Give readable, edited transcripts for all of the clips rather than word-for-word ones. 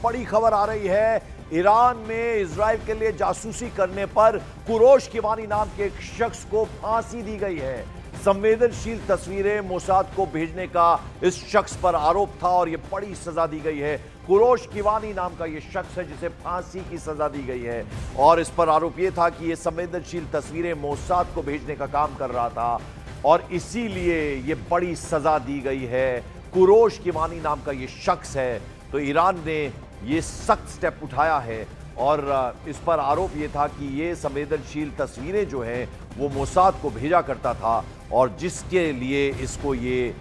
बड़ी खबर आ रही है। ईरान में इजराइल के लिए जासूसी करने पर कुरोश किवानी नाम के एक शख्स को फांसी दी गई है। संवेदनशील तस्वीरें मोसाद को भेजने का इस शख्स पर आरोप था और यह बड़ी सजा दी गई है। कुरोश किवानी नाम का यह शख्स है जिसे फांसी की सजा दी गई है और इस पर आरोप यह था कि यह संवेदनशील तस्वीरें मोसाद को भेजने का काम कर रहा था और इसीलिए यह बड़ी सजा दी गई है। कुरोश किवानी नाम का यह शख्स है, तो ईरान ने ये सख्त स्टेप उठाया है और इस पर आरोप ये था कि ये संवेदनशील तस्वीरें जो हैं वो मोसाद को भेजा करता था और जिसके लिए इसको ये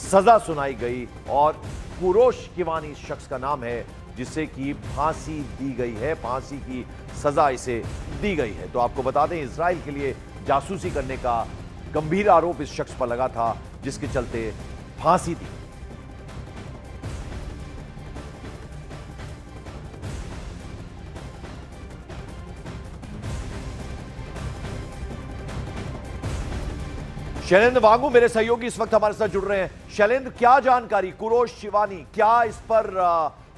सजा सुनाई गई और कुरोश किवानी इस शख्स का नाम है जिसे कि फांसी दी गई है, फांसी की सजा इसे दी गई है। तो आपको बता दें, इजराइल के लिए जासूसी करने का गंभीर आरोप इस शख्स पर लगा था जिसके चलते फांसी दी। शैलेंद्र वांगू मेरे सहयोगी इस वक्त हमारे साथ जुड़ रहे हैं। शैलेंद्र, क्या जानकारी, कुरोश किवानी क्या इस पर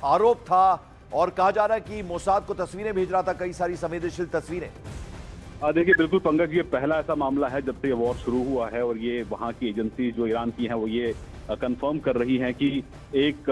आरोप था और कहा जा रहा है कि मोसाद को तस्वीरें भेज रहा था, कई सारी संवेदनशील तस्वीरें। देखिए, बिल्कुल पंकज, ये पहला ऐसा मामला है जब से ये वॉर शुरू हुआ है और ये वहाँ की एजेंसी जो ईरान की है वो ये कंफर्म कर रही है कि एक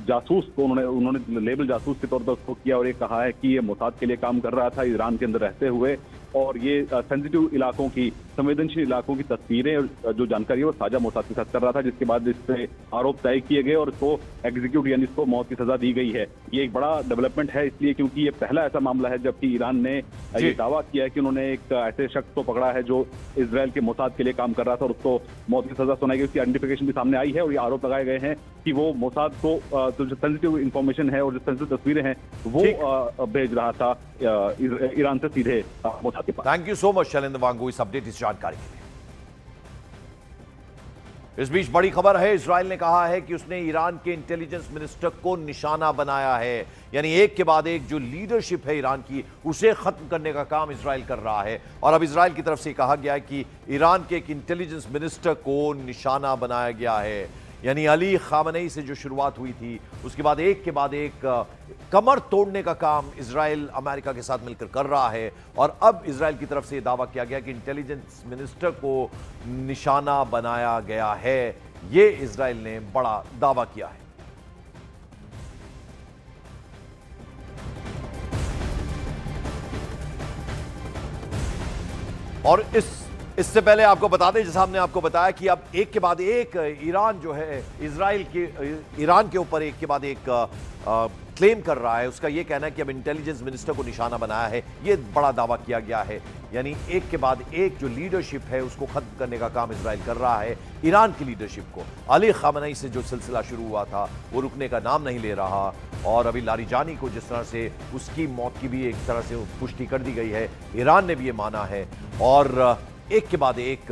जासूस को उन्होंने लेबल जासूस के तौर पर उसको किया और ये कहा है कि ये मोसाद के लिए काम कर रहा था ईरान के अंदर रहते हुए और ये सेंसिटिव इलाकों की, संवेदनशील इलाकों की तस्वीरें जो जानकारी है वो साझा मोसाद के साथ कर रहा था, जिसके बाद इस पे आरोप तय किए गए और इसको एग्जीक्यूट यानी इसको मौत की सजा दी गई है। ये एक बड़ा डेवलपमेंट है इसलिए क्योंकि ये पहला ऐसा मामला है जबकि ईरान ने ये दावा किया है कि उन्होंने एक ऐसे शख्स को पकड़ा है जो इजराइल के मोसाद के लिए काम कर रहा था और उसको मौत की सजा सुनाई गई। उसकी आइडेंटिफिकेशन भी सामने आई है और ये आरोप लगाए गए हैं कि वो मोसाद को जो सेंसिटिव इंफॉर्मेशन है और जो सेंसिटिव तस्वीरें हैं वो भेज रहा था ईरान से सीधे मोसाद के पास। Thank you so much Shailendra Wangu इस अपडेट, इस जानकारी के लिए। इस बीच बड़ी खबर है, इजराइल ने कहा है कि उसने ईरान के इंटेलिजेंस मिनिस्टर को निशाना बनाया है। यानी एक के बाद एक जो लीडरशिप है ईरान की उसे खत्म करने का काम इजराइल कर रहा है और अब इजराइल की तरफ से कहा गया है कि ईरान के एक इंटेलिजेंस मिनिस्टर को निशाना बनाया गया है। यानी अली खामनेई से जो शुरुआत हुई थी उसके बाद एक कमर तोड़ने का काम इजराइल अमेरिका के साथ मिलकर कर रहा है और अब इजराइल की तरफ से यह दावा किया गया कि इंटेलिजेंस मिनिस्टर को निशाना बनाया गया है। यह इजराइल ने बड़ा दावा किया है। और इससे पहले आपको बता दें, जैसा हमने आपको बताया कि अब एक के बाद एक ईरान जो है ईरान के ऊपर एक के बाद एक क्लेम कर रहा है। उसका यह कहना है कि अब इंटेलिजेंस मिनिस्टर को निशाना बनाया है, यह बड़ा दावा किया गया है। यानी एक के बाद एक जो लीडरशिप है उसको खत्म करने का काम इजराइल कर रहा है। ईरान की लीडरशिप को, अली खामनेई से जो सिलसिला शुरू हुआ था वो रुकने का नाम नहीं ले रहा और अभी लारिजानी को जिस तरह से उसकी मौत की भी एक तरह से पुष्टि कर दी गई है, ईरान ने भी ये माना है और एक के बाद एक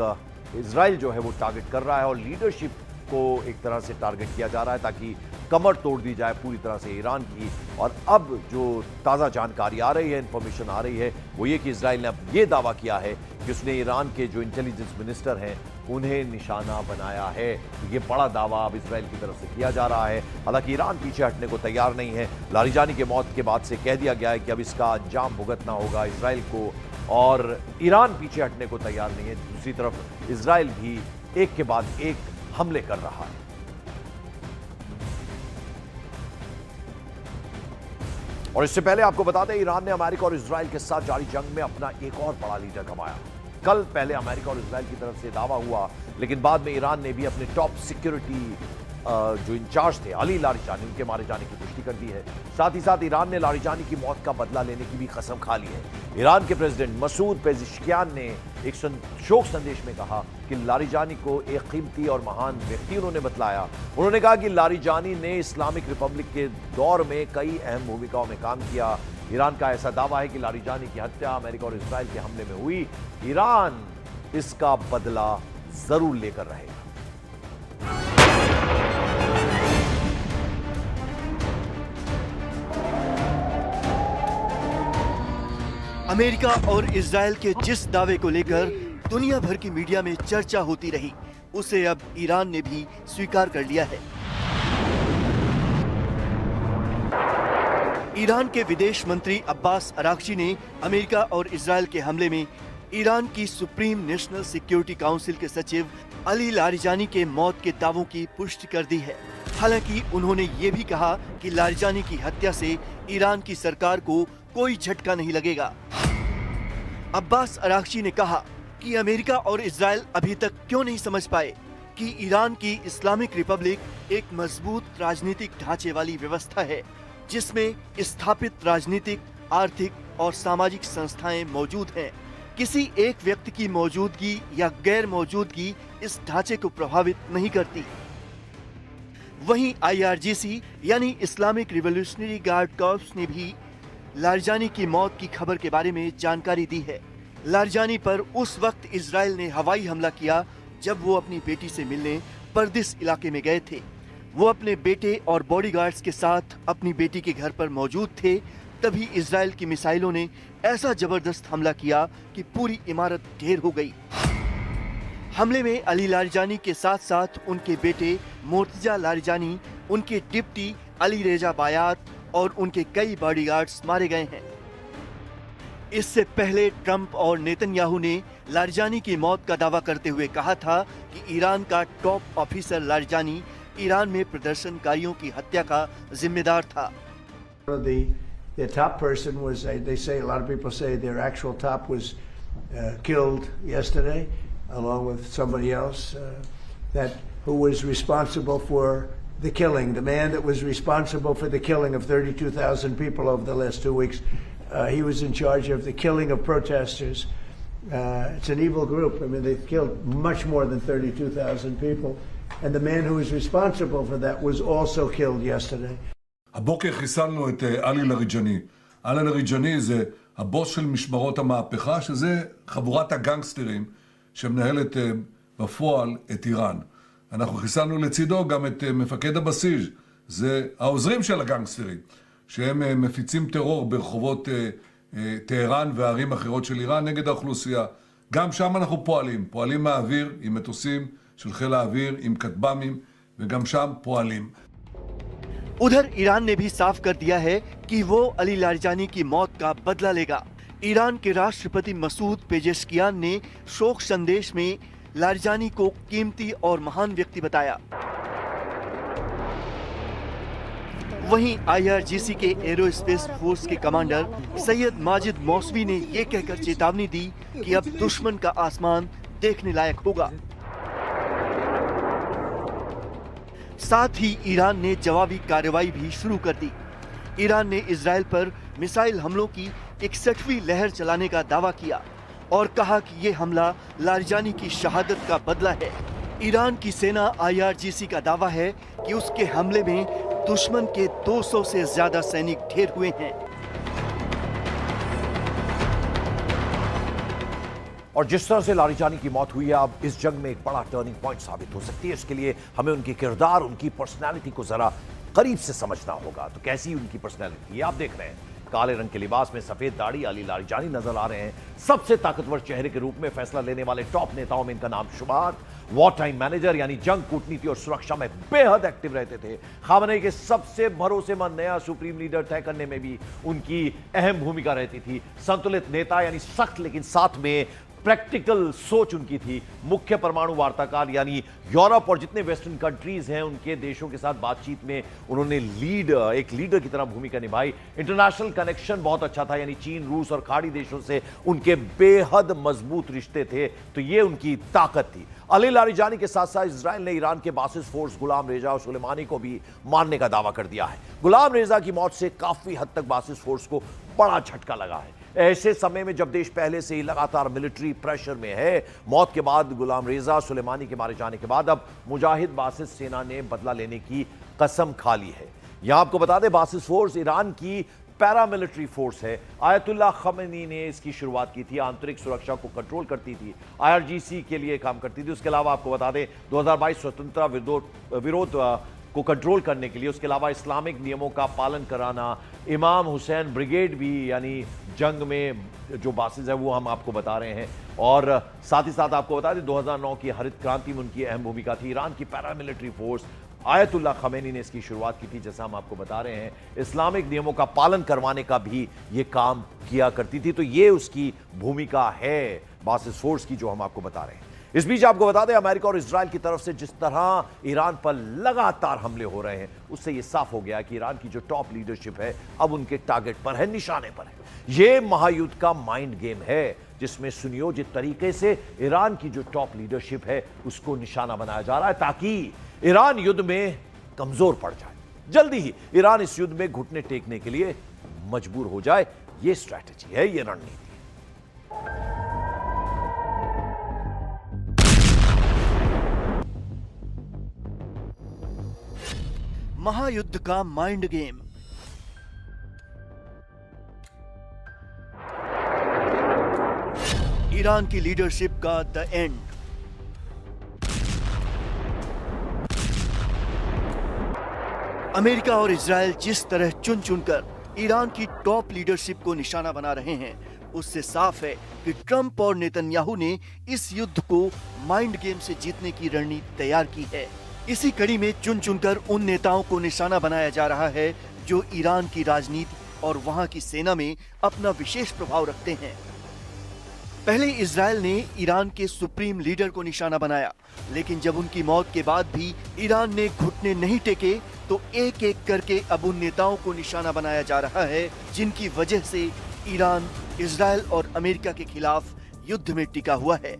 इजराइल जो है वो टारगेट कर रहा है और लीडरशिप को एक तरह से टारगेट किया जा रहा है ताकि कमर तोड़ दी जाए पूरी तरह से ईरान की। और अब जो ताज़ा जानकारी आ रही है, इंफॉर्मेशन आ रही है, वो ये कि इजराइल ने अब ये दावा किया है कि उसने ईरान के जो इंटेलिजेंस मिनिस्टर हैं उन्हें निशाना बनाया है। ये बड़ा दावा अब इजराइल की तरफ से किया जा रहा है। हालांकि ईरान पीछे हटने को तैयार नहीं है। लारिजानी के मौत के बाद से कह दिया गया है कि अब इसका अंजाम भुगतना होगा इजराइल को और ईरान पीछे हटने को तैयार नहीं है। दूसरी तरफ इजराइल भी एक के बाद एक हमले कर रहा है। और इससे पहले आपको बता दें, ईरान ने अमेरिका और इजराइल के साथ जारी जंग में अपना एक और बड़ा लीडर गंवाया। कल पहले अमेरिका और इजराइल की तरफ से दावा हुआ, लेकिन बाद में ईरान ने भी अपने टॉप सिक्योरिटी जो इंचार्ज थे अली लारिजानी, उनके मारे जाने की पुष्टि कर दी है। साथ ही साथ ईरान ने लारिजानी की मौत का बदला लेने की भी कसम खा ली है। ईरान के प्रेसिडेंट मसूद पेज़ेश्कियान ने एक शोक संदेश में कहा कि लारिजानी को एक कीमती और महान व्यक्ति उन्होंने बतलाया। उन्होंने कहा कि लारिजानी ने इस्लामिक रिपब्लिक के दौर में कई अहम भूमिकाओं में काम किया। ईरान का ऐसा दावा है कि लारिजानी की हत्या अमेरिका और इजराइल के हमले में हुई। ईरान इसका बदला जरूर लेकर रहेगा। अमेरिका और इजराइल के जिस दावे को लेकर दुनिया भर की मीडिया में चर्चा होती रही, उसे अब ईरान ने भी स्वीकार कर लिया है। ईरान के विदेश मंत्री अब्बास अरागची ने अमेरिका और इजरायल के हमले में ईरान की सुप्रीम नेशनल सिक्योरिटी काउंसिल के सचिव अली लारिजानी के मौत के दावों की पुष्टि कर दी है। हालांकि उन्होंने ये भी कहा कि लारिजानी की हत्या से ईरान की सरकार को कोई झटका नहीं लगेगा। अब्बास अरागची ने कहा कि अमेरिका और इजरायल अभी तक क्यों नहीं समझ पाए कि ईरान की इस्लामिक रिपब्लिक एक मजबूत राजनीतिक ढांचे वाली व्यवस्था है, जिसमें स्थापित राजनीतिक, आर्थिक और सामाजिक संस्थाएं मौजूद हैं। किसी एक व्यक्ति की मौजूदगी या गैर मौजूदगी इस ढांचे को प्रभावित नहीं करती। वहीं IRGC यानी इस्लामिक रिवॉल्यूशनरी गार्ड कॉर्प्स ने भी लारिजानी की मौत की खबर के बारे में जानकारी दी है। लारिजानी पर उस वक्त इजराइल ने हवाई हमला किया जब वो अपनी बेटी से मिलने परदिस इलाके में गए थे। वो अपने बेटे और बॉडीगार्ड्स के साथ अपनी बेटी के घर पर मौजूद थे। तभी इजराइल की मिसाइलों ने ऐसा जबरदस्त हमला किया कि पूरी इमारत ढेर हो गई। हमले में अली लारिजानी के साथ साथ उनके बेटे मोर्तजा लारिजानी, उनके डिप्टी अली रेजा बायात और उनके कई बॉडीगार्ड्स मारे गए हैं। इससे पहले ट्रंप और नेतन्याहू ने लारिजानी की मौत का दावा करते हुए कहा था कि ईरान का टॉप ऑफिसर लारिजानी ईरान में प्रदर्शनकारियों की हत्या का जिम्मेदार था। The top person was, they say, a lot of people say their actual top was killed yesterday, along with somebody else who was responsible for the killing. The man that was responsible for the killing of 32,000 people over the last 2 weeks, he was in charge of the killing of protesters. It's an evil group. I mean, they've killed much more than 32,000 people. And the man who was responsible for that was also killed yesterday. הבוקר חיסלנו את עלי לאריג'אני. עלי לאריג'אני זה הבוס של משמרות המהפכה, שזה חבורת הגנגסטרים שמנהלת בפועל את איראן. אנחנו חיסלנו לצידו גם את מפקד הבסיס, זה העוזרים של הגנגסטרים, שהם מפיצים טרור ברחובות טהרן וערים אחרות של איראן נגד האוכלוסייה. גם שם אנחנו פועלים מהאוויר עם מטוסים של חיל האוויר, עם כטב"מים, וגם שם פועלים. उधर Iran ने भी साफ कर दिया है कि वो Ali Larijani की मौत का बदला लेगा। ईरान के राष्ट्रपति मसूद पेजेश्कियान ने शोक संदेश में लारिजानी को कीमती और महान व्यक्ति बताया। वहीं IRGC के एरोस्पेस फोर्स के कमांडर सैयद माजिद मौसवी ने ये कहकर चेतावनी दी कि अब दुश्मन का आसमान देखने लायक होगा। साथ ही ईरान ने जवाबी कार्रवाई भी शुरू कर दी। ईरान ने इजराइल पर मिसाइल हमलों की 61वीं लहर चलाने का दावा किया और कहा कि ये हमला लारिजानी की शहादत का बदला है। ईरान की सेना IRGC का दावा है कि उसके हमले में दुश्मन के 200 से ज्यादा सैनिक ढेर हुए हैं। और जिस तरह से लारिजानी की मौत हुई है, अब इस जंग में एक बड़ा टर्निंग पॉइंट साबित हो सकती है। इसके लिए हमें उनकी किरदार, उनकी पर्सनैलिटी को जरा करीब से समझना होगा। तो कैसी उनकी पर्सनैलिटी, ये आप देख रहे हैं। काले रंग के लिबास में सफेद दाढ़ी अली लारिजानी नजर आ रहे हैं। सबसे ताकतवर चेहरे के रूप में फैसला लेने वाले टॉप नेताओं में इनका नाम शुमार। वॉर टाइम मैनेजर यानी जंग कूटनीति और सुरक्षा में बेहद एक्टिव रहते थे। खामनेई के सबसे भरोसेमंद नया सुप्रीम लीडर तय करने में भी उनकी अहम भूमिका रहती थी। संतुलित नेता यानी सख्त लेकिन साथ में प्रैक्टिकल सोच उनकी थी। मुख्य परमाणु वार्ताकार यानी यूरोप और जितने वेस्टर्न कंट्रीज हैं उनके देशों के साथ बातचीत में उन्होंने एक लीडर की तरह भूमिका निभाई। इंटरनेशनल कनेक्शन बहुत अच्छा था, यानी चीन, रूस और खाड़ी देशों से उनके बेहद मजबूत रिश्ते थे। तो ये उनकी ताकत थी। अली लारिजानी के साथ साथ इजराइल ने ईरान के बासिस फोर्स गुलाम रेजा और सुलेमानी को भी मारने का दावा कर दिया है। गुलाम रेजा की मौत से काफी हद तक बासिस फोर्स को बड़ा झटका लगा है। ऐसे समय में जब देश पहले से ही लगातार मिलिट्री प्रेशर में है, मौत के बाद गुलाम रेजा सुलेमानी के मारे जाने के बाद अब मुजाहिद बासिस सेना ने बदला लेने की कसम खा ली है। यहां आपको बता दें, बासिस फोर्स ईरान की पैरामिलिट्री फोर्स है। आयतुल्लाह खमेनी ने इसकी शुरुआत की थी, आंतरिक सुरक्षा को कंट्रोल करती थी, IRGC के लिए काम करती थी। उसके अलावा आपको बता दें 2022 स्वतंत्रता विरोध को कंट्रोल करने के लिए, उसके अलावा इस्लामिक नियमों का पालन कराना, इमाम हुसैन ब्रिगेड भी यानी जंग में जो बासिस है वो हम आपको बता रहे हैं। और साथ ही साथ आपको बता दें 2009 की हरित क्रांति में उनकी अहम भूमिका थी। ईरान की पैरामिलिट्री फोर्स आयतुल्लाह खमेनी ने इसकी शुरुआत की थी। जैसा हम आपको बता रहे हैं, इस्लामिक नियमों का पालन करवाने का भी ये काम किया करती थी। तो ये उसकी भूमिका है बासिस फोर्स की, जो हम आपको बता रहे हैं। इस बीच आपको बता दें, अमेरिका और इजराइल की तरफ से जिस तरह ईरान पर लगातार हमले हो रहे हैं, उससे यह साफ हो गया कि ईरान की जो टॉप लीडरशिप है अब उनके टारगेट पर है, निशाने पर है। यह महायुद्ध का माइंड गेम है, जिसमें सुनियोजित तरीके से ईरान की जो टॉप लीडरशिप है उसको निशाना बनाया जा रहा है, ताकि ईरान युद्ध में कमजोर पड़ जाए। जल्दी ही ईरान इस युद्ध में घुटने टेकने के लिए मजबूर हो जाए। यह स्ट्रैटेजी है, यह रणनीति है। महायुद्ध का माइंड गेम। ईरान की लीडरशिप का द एंड। अमेरिका और इजराइल जिस तरह चुन चुनकर ईरान की टॉप लीडरशिप को निशाना बना रहे हैं, उससे साफ है कि ट्रंप और नेतन्याहू ने इस युद्ध को माइंड गेम से जीतने की रणनीति तैयार की है। इसी कड़ी में चुन चुनकर उन नेताओं को निशाना बनाया जा रहा है जो ईरान की राजनीति और वहां की सेना में अपना विशेष प्रभाव रखते हैं। पहले इजराइल ने ईरान के सुप्रीम लीडर को निशाना बनाया, लेकिन जब उनकी मौत के बाद भी ईरान ने घुटने नहीं टेके, तो एक एक करके अब उन नेताओं को निशाना बनाया जा रहा है जिनकी वजह से ईरान इजराइल और अमेरिका के खिलाफ युद्ध में टिका हुआ है।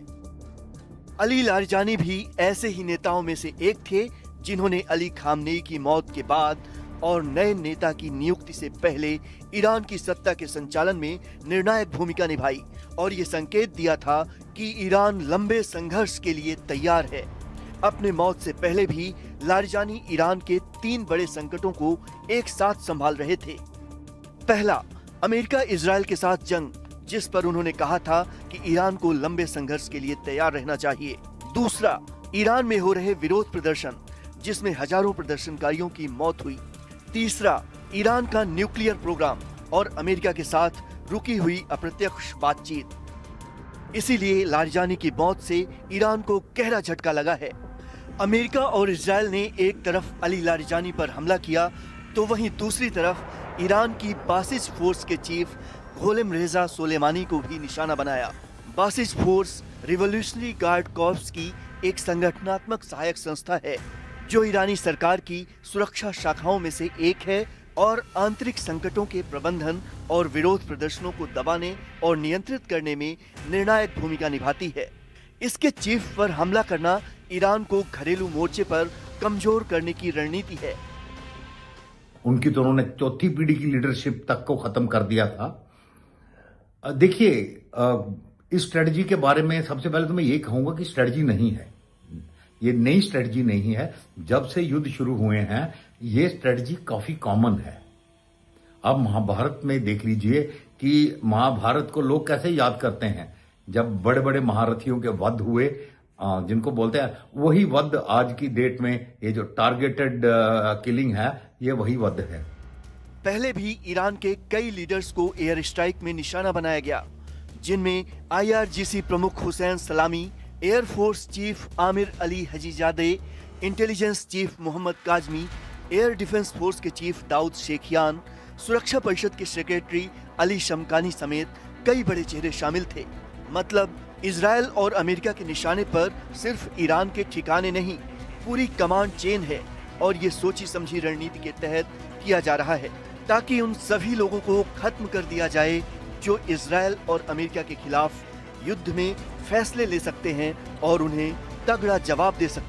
अली लारिजानी भी ऐसे ही नेताओं में से एक थे, जिन्होंने अली खामनेई की मौत के बाद और नए नेता की नियुक्ति से पहले ईरान की सत्ता के संचालन में निर्णायक भूमिका निभाई और ये संकेत दिया था कि ईरान लंबे संघर्ष के लिए तैयार है। अपने मौत से पहले भी लारिजानी ईरान के 3 बड़े संकटों को एक साथ संभाल रहे थे। पहला, अमेरिका इजराइल के साथ जंग, जिस पर उन्होंने कहा था कि ईरान को लंबे संघर्ष के लिए तैयार रहना चाहिए। दूसरा, ईरान में हो रहे विरोध प्रदर्शन, जिसमें हजारों प्रदर्शनकारियों की मौत हुई। तीसरा, ईरान का न्यूक्लियर प्रोग्राम और अमेरिका के साथ रुकी हुई अप्रत्यक्ष बातचीत। इसीलिए लारिजानी की मौत से ईरान को गहरा झटका लगा है। अमेरिका और इजराइल ने एक तरफ अली लारिजानी पर हमला किया, तो वहीं दूसरी तरफ ईरान की बासिस फोर्स के चीफ गोलेम रेजा सोलेमानी को भी निशाना बनाया। बासिस फोर्स रिवॉल्यूशनरी गार्ड कॉर्प्स की एक संगठनात्मक सहायक संस्था है, जो ईरानी सरकार की सुरक्षा शाखाओं में से एक है और आंतरिक संकटों के प्रबंधन और विरोध प्रदर्शनों को दबाने और नियंत्रित करने में निर्णायक भूमिका निभाती है। इसके चीफ पर हमला करना ईरान को घरेलू मोर्चे पर कमजोर करने की रणनीति है। उनकी तो उन्होंने चौथी पीढ़ी की लीडरशिप तक को खत्म कर दिया था। देखिए, इस स्ट्रेटजी के बारे में सबसे पहले तो मैं ये कहूंगा कि स्ट्रेटजी नहीं है, ये नई स्ट्रेटजी नहीं है। जब से युद्ध शुरू हुए हैं ये स्ट्रेटजी काफी कॉमन है। अब महाभारत में देख लीजिए कि महाभारत को लोग कैसे याद करते हैं, जब बड़े बड़े महारथियों के वध हुए, जिनको बोलते हैं, वही वध आज की डेट में ये जो टारगेटेड किलिंग है, ये वही वध है। पहले भी ईरान के कई लीडर्स को एयर स्ट्राइक में निशाना बनाया गया, जिनमें IRGC प्रमुख Hossein Salami, air force chief Amir Ali Hajizadeh, intelligence chief Mohammad Kazemi, air defence force के चीफ दाऊद शेखियान, सुरक्षा परिषद के सेक्रेटरी अली शमकानी समेत कई बड़े चेहरे शामिल थे। मतलब इजराइल और अमेरिका के निशाने पर सिर्फ ईरान के ठिकाने नहीं, पूरी कमांड चेन है और ये सोची समझी रणनीति के तहत किया जा रहा है, ताकि उन सभी लोगों को खत्म कर दिया जाए जो इजराइल और अमेरिका के खिलाफ युद्ध में फैसले ले सकते हैं और उन्हें तगड़ा जवाब दे सकते हैं।